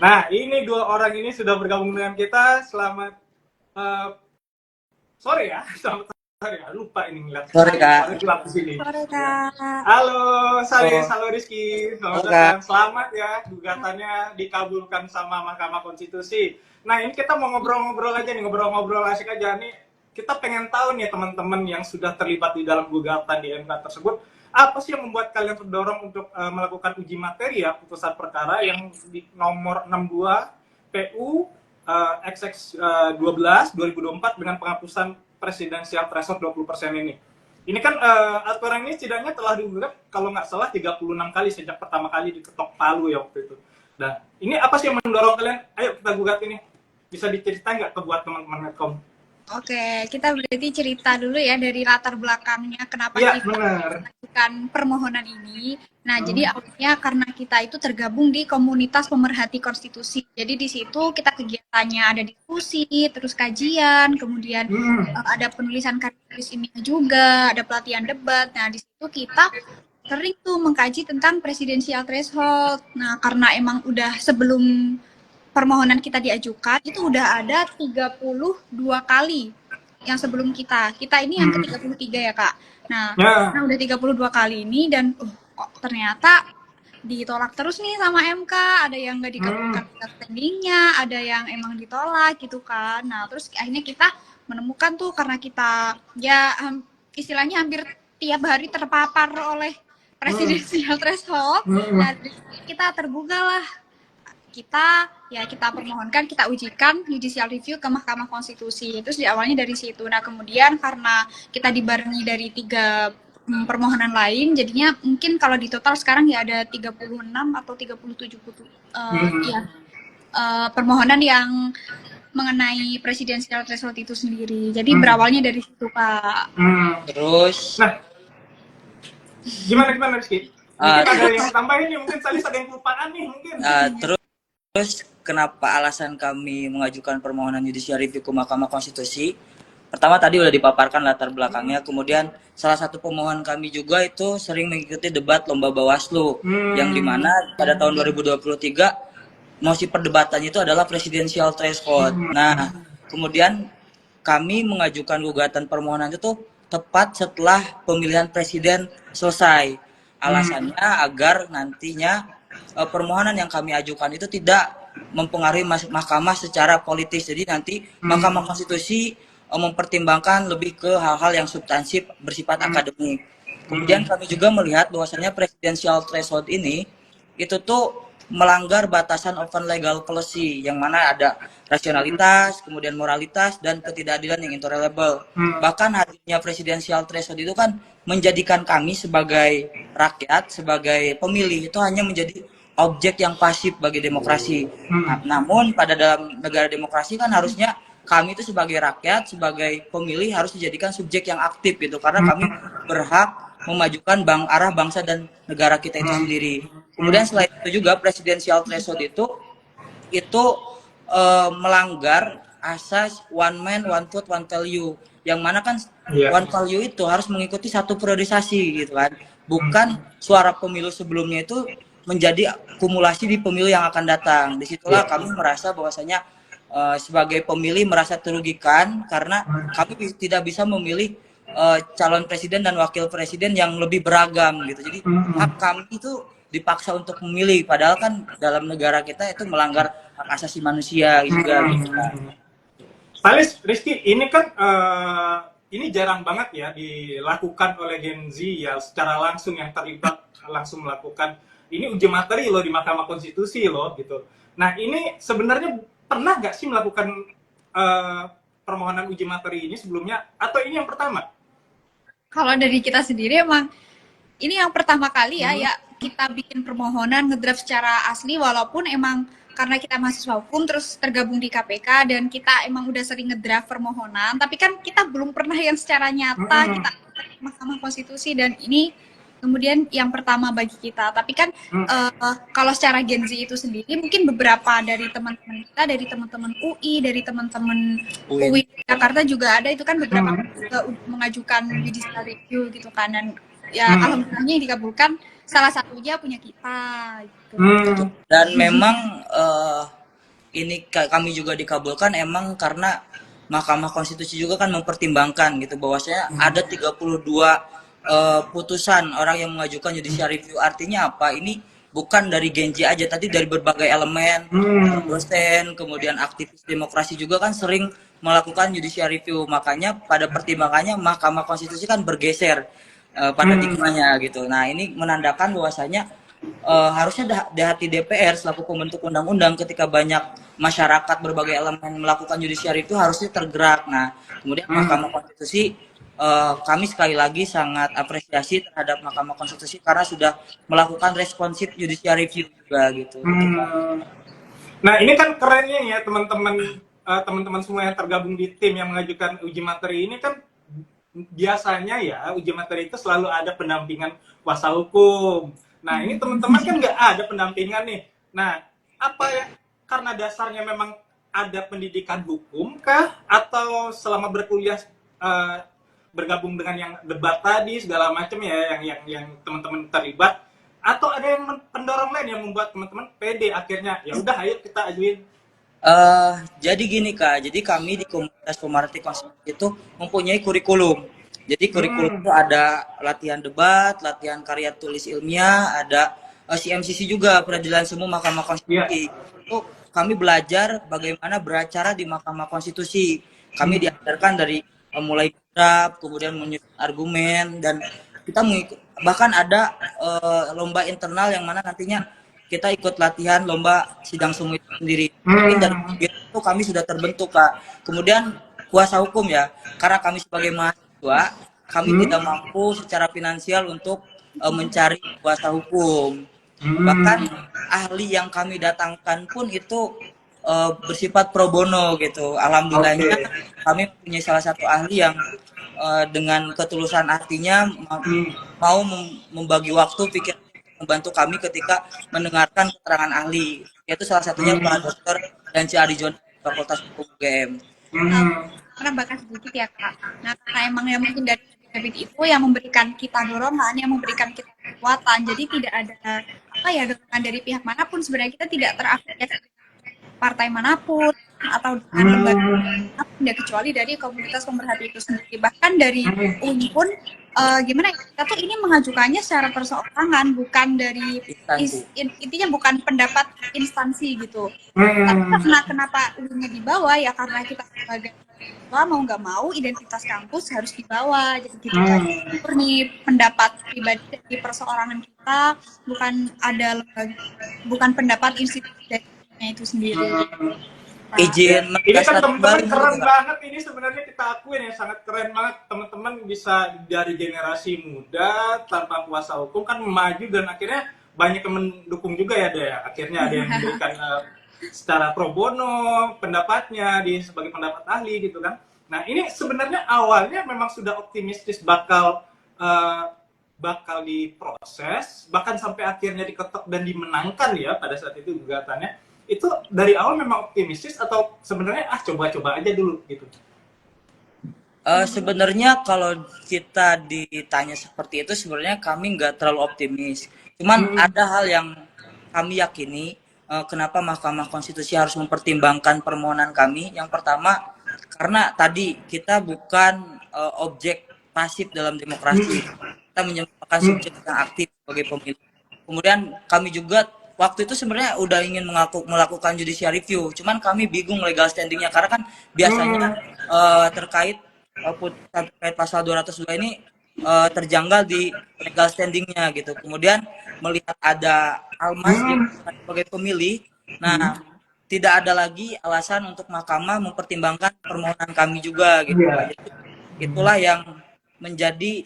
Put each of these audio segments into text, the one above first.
Nah, ini dua orang ini sudah bergabung dengan kita. Selamat sore ya. Selamat sore ya. Lupa ini ngeliat Sore Kak. sore gelap di sini. Sore Ya. Kak. Halo, Salis, Oh, halo Rizky. Selamat halo Kak. datang. Selamat ya, gugatannya dikabulkan sama Mahkamah Konstitusi. Nah, ini kita mau ngobrol-ngobrol aja nih, ngobrol-ngobrol asik aja nih. Kita pengen tahu nih teman-teman yang sudah terlibat di dalam gugatan di MK tersebut, apa sih yang membuat kalian terdorong untuk melakukan uji materi ya putusan perkara yang di nomor 62 PU XX 12 2024 dengan penghapusan presidensial threshold 20% ini. Ini kan aturan ini setidaknya telah digugat kalau nggak salah 36 kali sejak pertama kali diketok palu ya waktu itu. Nah, ini apa sih yang mendorong kalian? Ayo kita gugat ini. Bisa diceritain nggak ke buat teman-teman Medcom? Oke, kita berarti cerita dulu ya dari latar belakangnya kenapa Iya, kita benar. melakukan permohonan ini. Nah, jadi awalnya karena kita itu tergabung di komunitas pemerhati konstitusi. Jadi di situ kita kegiatannya ada diskusi, terus kajian, kemudian ada penulisan karya tulis ilmiah juga, ada pelatihan debat. Nah, di situ kita sering tuh mengkaji tentang presidensial threshold. Nah, karena emang udah sebelum permohonan kita diajukan itu udah ada 32 kali yang sebelum kita ini yang ke-33 ya Kak. Nah, Ya. udah 32 kali ini dan kok ternyata ditolak terus nih sama MK, ada yang nggak dikabulkan standingnya, ada yang emang ditolak gitu kan. Nah, terus akhirnya kita menemukan tuh karena kita ya istilahnya hampir tiap hari terpapar oleh presidensial threshold. Nah, kita tergugah lah, kita permohonkan, kita ujikan judicial review ke Mahkamah Konstitusi. Terus di awalnya dari situ. Nah, kemudian karena kita dibarengi dari 3 permohonan lain, jadinya mungkin kalau di total sekarang ya ada 36 atau 37 permohonan yang mengenai presidensial threshold itu sendiri. Jadi berawalnya dari situ, Pak. Terus Nah, gimana Rizky? Mungkin ada yang tambahin nih, mungkin Salis ada yang kelupaan nih mungkin. terus kenapa alasan kami mengajukan permohonan judicial review ke Mahkamah Konstitusi? Pertama tadi udah dipaparkan latar belakangnya. Kemudian salah satu pemohon kami juga itu sering mengikuti debat lomba Bawaslu yang dimana pada tahun 2023 mosi perdebatannya itu adalah presidensial threshold. Nah, kemudian kami mengajukan gugatan permohonan itu tepat setelah pemilihan presiden selesai. Alasannya agar nantinya permohonan yang kami ajukan itu tidak mempengaruhi mahkamah secara politis. Jadi nanti Mahkamah Konstitusi mempertimbangkan lebih ke hal-hal yang substansif bersifat akademik. Kemudian kami juga melihat bahwasannya presidensial threshold ini itu tuh melanggar batasan open legal policy yang mana ada rasionalitas, kemudian moralitas dan ketidakadilan yang intolerable. Bahkan hadirnya presidensial threshold itu kan menjadikan kami sebagai rakyat, sebagai pemilih itu hanya menjadi objek yang pasif bagi demokrasi. Namun pada dalam negara demokrasi kan harusnya kami itu sebagai rakyat, sebagai pemilih harus dijadikan subjek yang aktif gitu, karena kami berhak memajukan arah bangsa dan negara kita itu sendiri. Kemudian selain itu juga presidensial threshold itu melanggar asas one man one vote one value, yang mana kan one value itu harus mengikuti satu priorisasi gitu kan, bukan suara pemilu sebelumnya itu menjadi akumulasi di pemilu yang akan datang. Disitulah kami merasa bahwasanya sebagai pemilih merasa terugikan karena kami tidak bisa memilih calon presiden dan wakil presiden yang lebih beragam gitu. Jadi hak kami itu dipaksa untuk memilih, padahal kan dalam negara kita itu melanggar hak asasi manusia juga gitu. Salis, Rizky, ini kan ini jarang banget ya dilakukan oleh Gen Z ya secara langsung, yang terlibat langsung melakukan ini uji materi loh di Mahkamah Konstitusi loh gitu. Nah, ini sebenarnya pernah nggak sih melakukan permohonan uji materi ini sebelumnya, atau ini yang pertama? Kalau dari kita sendiri emang ini yang pertama kali ya kita bikin permohonan ngedraft secara asli, walaupun emang karena kita mahasiswa hukum terus tergabung di KPK dan kita emang udah sering ngedraft permohonan, tapi kan kita belum pernah yang secara nyata kita Mahkamah Konstitusi, dan ini kemudian yang pertama bagi kita. Tapi kan kalau secara Gen Z itu sendiri mungkin beberapa dari teman-teman kita, dari teman-teman UI, dari teman-teman UI Jakarta juga ada, itu kan beberapa mengajukan judicial review gitu kan, dan ya alhamdulillahnya dikabulkan, salah satunya punya kita gitu. Dan memang ini kami juga dikabulkan emang karena Mahkamah Konstitusi juga kan mempertimbangkan gitu bahwasanya ada 32 putusan orang yang mengajukan judicial review. Artinya apa? Ini bukan dari Genji aja, tadi dari berbagai elemen, dosen, kemudian aktivis demokrasi juga kan sering melakukan judicial review. Makanya pada pertimbangannya Mahkamah Konstitusi kan bergeser paradigmanya gitu. Nah, ini menandakan bahwasanya harusnya di hati DPR selaku pembentuk undang-undang ketika banyak masyarakat berbagai elemen melakukan judicial review harusnya tergerak. Nah, kemudian Mahkamah Konstitusi kami sekali lagi sangat apresiasi terhadap Mahkamah Konstitusi karena sudah melakukan responsif judicial review juga gitu. Nah, ini kan kerennya ya teman-teman semua yang tergabung di tim yang mengajukan uji materi ini kan biasanya ya uji materi itu selalu ada pendampingan kuasa hukum. Nah, ini teman-teman kan nggak ada pendampingan nih. Nah, apa ya? Karena dasarnya memang ada pendidikan hukum kah? Atau selama berkuliah bergabung dengan yang debat tadi segala macam ya, yang teman-teman terlibat? Atau ada yang pendorong lain yang membuat teman-teman pede akhirnya? Ya udah, ayo kita ajuin. Jadi gini Kak, jadi kami di komunitas pemerhati konstitusi itu mempunyai kurikulum. Jadi kurikulum itu ada latihan debat, latihan karya tulis ilmiah, ada CMCC juga, peradilan semu Mahkamah Konstitusi. Itu kami belajar bagaimana beracara di Mahkamah Konstitusi. Kami diajarkan dari mulai draft, kemudian menyusun argumen, dan kita mengikut, bahkan ada lomba internal yang mana nantinya kita ikut latihan lomba sidang semu itu sendiri. Jadi dari itu kami sudah terbentuk Kak. Kemudian kuasa hukum ya, karena kami sebagai mahasiswa, kami tidak mampu secara finansial untuk mencari kuasa hukum. Bahkan ahli yang kami datangkan pun itu bersifat pro bono gitu. Alhamdulillahnya kami punya salah satu ahli yang dengan ketulusan hatinya mau membagi waktu pikir membantu kami ketika mendengarkan keterangan ahli, yaitu salah satunya Pak Dr. Danci Arijon Fakultas Hukum UGM. Karena bahkan sedikit ya Kak. Nah, karena emang ya mungkin dari itu yang memberikan kita dorongan, yang memberikan kita kekuatan. Jadi tidak ada apa ya dorongan dari pihak manapun. Sebenarnya kita tidak terafiliasi partai manapun atau dengan lembaga manapun, ya kecuali dari komunitas pemerhati itu sendiri. Bahkan dari UI pun gimana ya, kita tuh ini mengajukannya secara perseorangan, bukan dari intinya bukan pendapat instansi gitu. Tapi kenapa UI-nya dibawa ya karena kita sebagai mau nggak mau identitas kampus harus dibawa, jadi gitu kan. Murni pendapat pribadi dari perseorangan kita, bukan ada lembaga, bukan pendapat institusi itu sendiri. Izin ini kan teman-teman keren banget, ini sebenarnya kita akuin ya, sangat keren banget teman-teman bisa dari generasi muda tanpa kuasa hukum kan maju dan akhirnya banyak yang mendukung juga ya Dea. Akhirnya ada yang memberikan secara pro bono pendapatnya sebagai pendapat ahli gitu kan. Nah, ini sebenarnya awalnya memang sudah optimistis bakal diproses, bahkan sampai akhirnya diketok dan dimenangkan ya pada saat itu gugatannya. Itu dari awal memang optimistis atau sebenarnya coba-coba aja dulu gitu? Sebenarnya kalau kita ditanya seperti itu sebenarnya kami nggak terlalu optimis. Cuman ada hal yang kami yakini kenapa Mahkamah Konstitusi harus mempertimbangkan permohonan kami. Yang pertama karena tadi kita bukan objek pasif dalam demokrasi. Kita menyebutkan subjek yang aktif sebagai pemilih. Kemudian kami juga waktu itu sebenarnya udah ingin melakukan judicial review, cuman kami bingung legal standingnya karena kan biasanya terkait pasal 202 ini terjanggal di legal standingnya gitu. Kemudian melihat ada Almas sebagai pemilih, nah tidak ada lagi alasan untuk mahkamah mempertimbangkan permohonan kami juga gitu. Jadi, itulah yang menjadi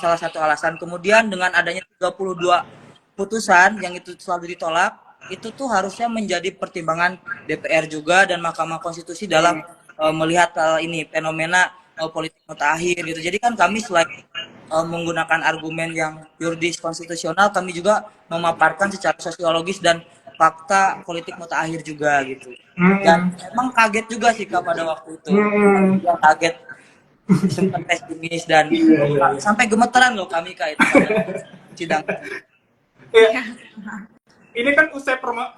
salah satu alasan. Kemudian dengan adanya 32 putusan yang itu selalu ditolak, itu tuh harusnya menjadi pertimbangan DPR juga dan Mahkamah Konstitusi dalam melihat ini fenomena politik mutakhir gitu. Jadi kan kami selain menggunakan argumen yang yuridis konstitusional, kami juga memaparkan secara sosiologis dan fakta politik mutakhir juga gitu. Dan emang kaget juga sih Kak pada waktu itu. Kaget, sempat pesimis dan sampai gemeteran loh kami Kak itu pada sidang. Ya. ini kan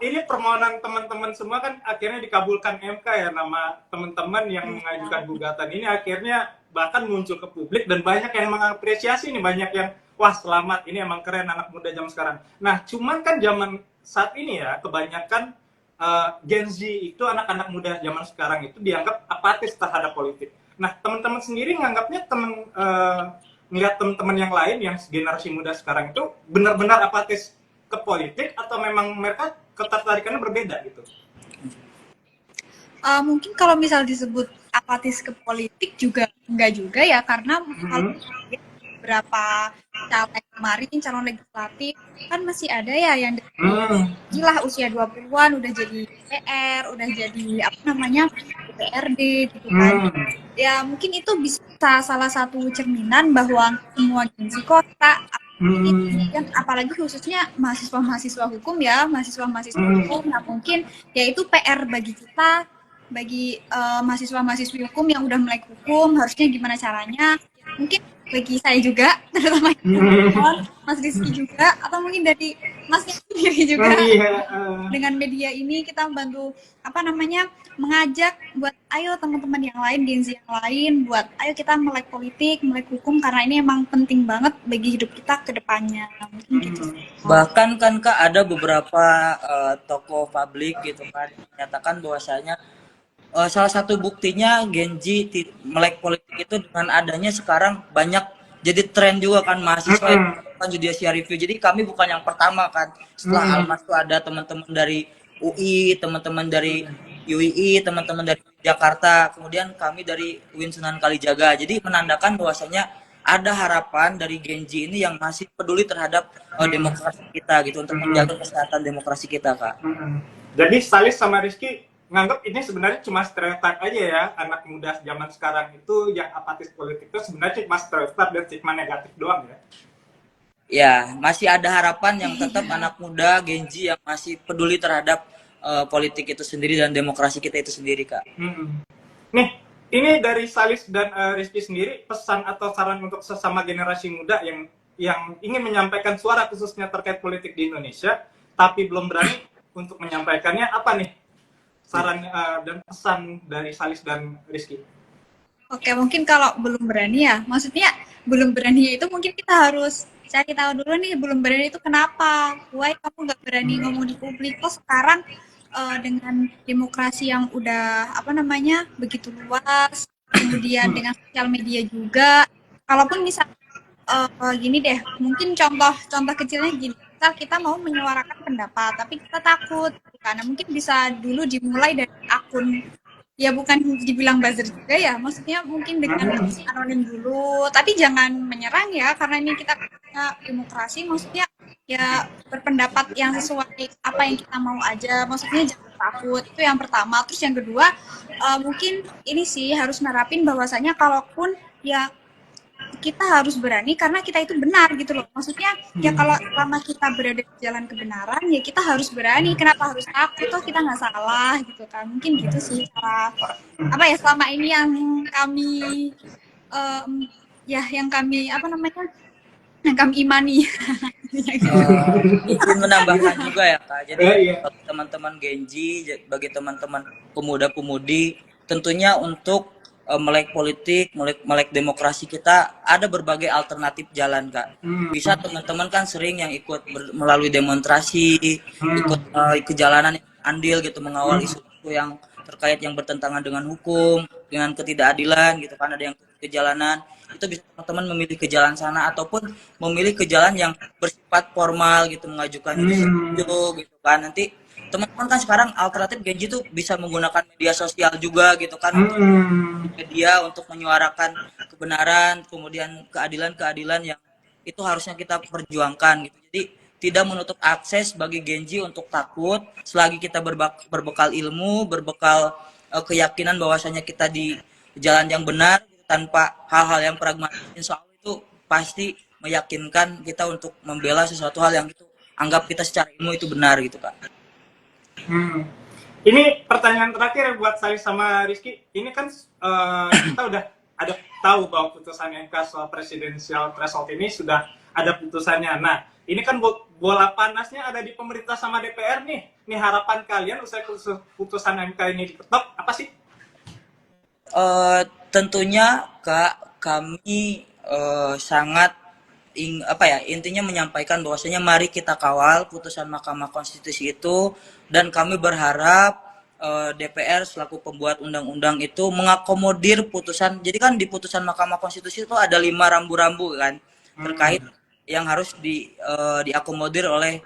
ini permohonan teman-teman semua kan akhirnya dikabulkan MK ya, nama teman-teman yang mengajukan gugatan ini akhirnya bahkan muncul ke publik dan banyak yang mengapresiasi nih, banyak yang wah selamat, ini emang keren anak muda zaman sekarang. Nah cuman kan zaman saat ini ya kebanyakan Gen Z itu anak-anak muda zaman sekarang itu dianggap apatis terhadap politik. Nah teman-teman sendiri nganggapnya ngeliat teman-teman yang lain yang generasi muda sekarang itu benar-benar apatis ke politik atau memang mereka ketertarikannya berbeda gitu? Mungkin kalau misal disebut apatis ke politik juga enggak juga ya, karena kalau beberapa caleg kemarin, calon legislatif kan masih ada ya yang gila usia 20-an udah jadi DPR, udah jadi apa namanya DPRD gitu kan. Ya mungkin itu bisa salah satu cerminan bahwa semua gengsi kota, dan apalagi khususnya mahasiswa-mahasiswa hukum ya, mahasiswa-mahasiswa hukum, nah mungkin ya itu PR bagi kita, bagi mahasiswa-mahasiswi hukum yang udah melek hukum, harusnya gimana caranya, mungkin bagi saya juga, terutama Mas Rizky juga, atau mungkin dari Masnya sendiri juga, dengan media ini kita membantu apa namanya mengajak buat ayo teman-teman yang lain, Gen Z yang lain, buat ayo kita melek politik, melek hukum, karena ini emang penting banget bagi hidup kita ke depannya. Mungkin gitu. Bahkan kan Kak ada beberapa tokoh publik gitu kan menyatakan bahwasanya salah satu buktinya Gen Z melek politik itu dengan adanya sekarang banyak jadi tren juga kan mahasiswa yang melakukan judicial review. Jadi kami bukan yang pertama kan. Setelah Almas itu ada teman-teman dari UI, teman-teman dari UII, teman-teman dari Jakarta, kemudian kami dari UIN Sunan Kalijaga. Jadi menandakan bahwasanya ada harapan dari Gen Z ini yang masih peduli terhadap demokrasi kita gitu, untuk menjaga kesehatan demokrasi kita, Kak. Jadi Salis sama Rizky nganggap ini sebenarnya cuma stereotip aja ya, anak muda zaman sekarang itu yang apatis politik itu sebenarnya cuma stereotip dan stigma negatif doang ya? Ya, masih ada harapan yang tetap anak muda Gen Z yang masih peduli terhadap politik itu sendiri dan demokrasi kita itu sendiri, Kak. Nih, ini dari Salis dan Rizky sendiri, pesan atau saran untuk sesama generasi muda yang ingin menyampaikan suara khususnya terkait politik di Indonesia, tapi belum berani untuk menyampaikannya, apa nih saran dan pesan dari Salis dan Rizky? Oke, mungkin kalau belum berani ya, maksudnya belum berani itu mungkin kita harus cari tahu dulu nih, belum berani itu kenapa? Why kamu nggak berani ngomong di publik? Kok sekarang dengan demokrasi yang udah apa namanya begitu luas, kemudian dengan sosial media juga, kalaupun misal gini deh, mungkin contoh kecilnya gini, misal kita mau menyuarakan pendapat, tapi kita takut, karena mungkin bisa dulu dimulai dari akun, ya bukan dibilang buzzer juga ya, maksudnya mungkin dengan anonim dulu, tapi jangan menyerang ya, karena ini kita punya demokrasi, maksudnya ya berpendapat yang sesuai apa yang kita mau aja, maksudnya jangan takut, itu yang pertama. Terus yang kedua, mungkin ini sih harus nerapin bahwasanya kalaupun ya kita harus berani karena kita itu benar gitu loh, maksudnya ya kalau selama kita berada di jalan kebenaran ya kita harus berani, kenapa harus takut, toh kita nggak salah gitu kan. Mungkin gitu sih apa ya selama ini yang kami yang kami imani. Ingin menambahkan juga ya Kak, jadi bagi teman-teman Gen Z, bagi teman-teman pemuda-pemudi, tentunya untuk melek politik, melek demokrasi kita ada berbagai alternatif jalan Kak. Bisa teman-teman kan sering yang ikut melalui demonstrasi, ikut jalanan andil gitu, mengawal isu yang terkait yang bertentangan dengan hukum, dengan ketidakadilan gitu kan, ada yang ke jalanan. Itu bisa teman-teman memilih ke jalan sana ataupun memilih ke jalan yang bersifat formal gitu, mengajukan video gitu kan. Nanti teman-teman kan sekarang alternatif Gen Z itu bisa menggunakan media sosial juga gitu kan, media untuk menyuarakan kebenaran, kemudian keadilan yang itu harusnya kita perjuangkan gitu. Jadi tidak menutup akses bagi Gen Z untuk takut selagi kita berbekal ilmu, berbekal keyakinan bahwasanya kita di jalan yang benar tanpa hal-hal yang pragmatis. Insya Allah itu pasti meyakinkan kita untuk membela sesuatu hal yang itu anggap kita secara ilmu itu benar gitu Kak. Ini pertanyaan terakhir buat saya sama Rizky. Ini kan kita udah ada tahu bahwa putusan MK soal presidensial threshold ini sudah ada putusannya. Nah, Ini kan bola panasnya ada di pemerintah sama DPR nih. Nih harapan kalian usai putusan MK ini diketok apa sih? Tentunya Kak, kami sangat intinya menyampaikan bahwasanya mari kita kawal putusan Mahkamah Konstitusi itu, dan kami berharap DPR selaku pembuat undang-undang itu mengakomodir putusan. Jadi kan di putusan Mahkamah Konstitusi itu ada 5 rambu-rambu kan terkait yang harus diakomodir oleh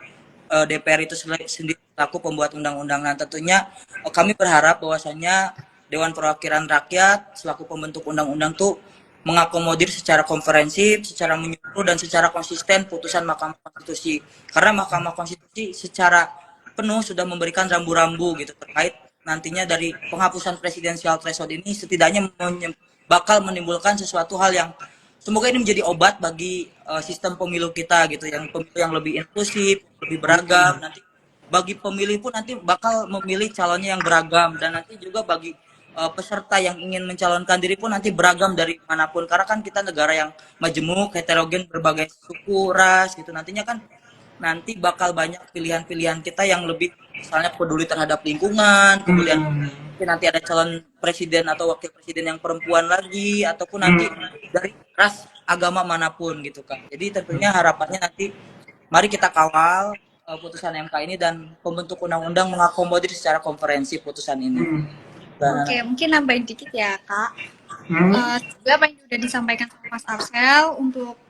DPR itu sendiri selaku pembuat undang-undang. Nah, tentunya kami berharap bahwasanya Dewan Perwakilan Rakyat selaku pembentuk undang-undang tuh mengakomodir secara komprehensif, secara menyeluruh, dan secara konsisten putusan Mahkamah Konstitusi. Karena Mahkamah Konstitusi secara penuh sudah memberikan rambu-rambu gitu terkait nantinya dari penghapusan presidensial threshold ini setidaknya bakal menimbulkan sesuatu hal yang semoga ini menjadi obat bagi sistem pemilu kita gitu, yang pemilu yang lebih inklusif, lebih beragam. Nanti bagi pemilih pun nanti bakal memilih calonnya yang beragam, dan nanti juga bagi peserta yang ingin mencalonkan diri pun nanti beragam dari manapun, karena kan kita negara yang majemuk, heterogen, berbagai suku, ras gitu. Nantinya kan nanti bakal banyak pilihan-pilihan kita yang lebih misalnya peduli terhadap lingkungan, kemudian nanti ada calon presiden atau wakil presiden yang perempuan lagi, ataupun nanti dari ras agama manapun gitu kan. Jadi tentunya harapannya nanti mari kita kawal putusan MK ini dan pembentuk undang-undang mengakomodir secara komprehensif putusan ini. Oke, mungkin nambahin dikit ya Kak. Juga apa yang sudah disampaikan sama Mas Arsel untuk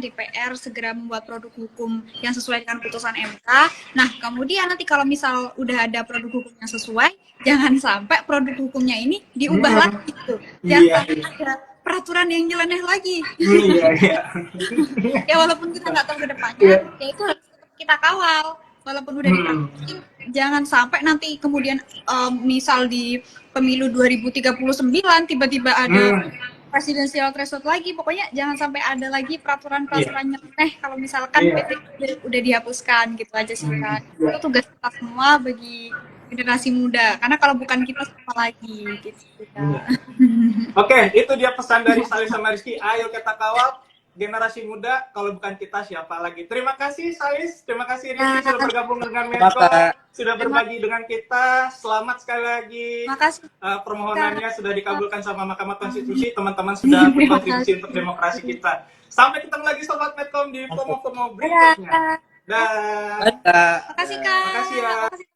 DPR segera membuat produk hukum yang sesuai dengan putusan MK. Nah, kemudian nanti kalau misal udah ada produk hukum yang sesuai, jangan sampai produk hukumnya ini diubah lagi gitu. Jangan sampai ada peraturan yang nyeleneh lagi. Ya walaupun kita nggak tahu ke depannya, ya itu harus tetap kita kawal. Walaupun udah dipraktekin, jangan sampai nanti kemudian misal di pemilu 2039 tiba-tiba ada presidensial threshold lagi. Pokoknya jangan sampai ada lagi peraturan-peraturan nyeleneh kalau misalkan PT udah dihapuskan gitu aja sih Kak. Itu tugas kita semua bagi generasi muda. Karena kalau bukan kita siapa lagi gitu Kak. Oke, itu dia pesan dari Salis sama Rizky. Ayo kita kawal generasi muda, kalau bukan kita siapa lagi. Terima kasih Salis, terima kasih Rizky sudah bergabung dengan Menko, sudah berbagi dengan kita. Selamat sekali lagi. Makasih. Permohonannya sudah dikabulkan sama Mahkamah Konstitusi. Teman-teman sudah berkontribusi untuk demokrasi kita. Sampai ketemu lagi Sobat Medcom di promo-promo berikutnya. Dah. Makasih Kak. Makasih ya. Makasih.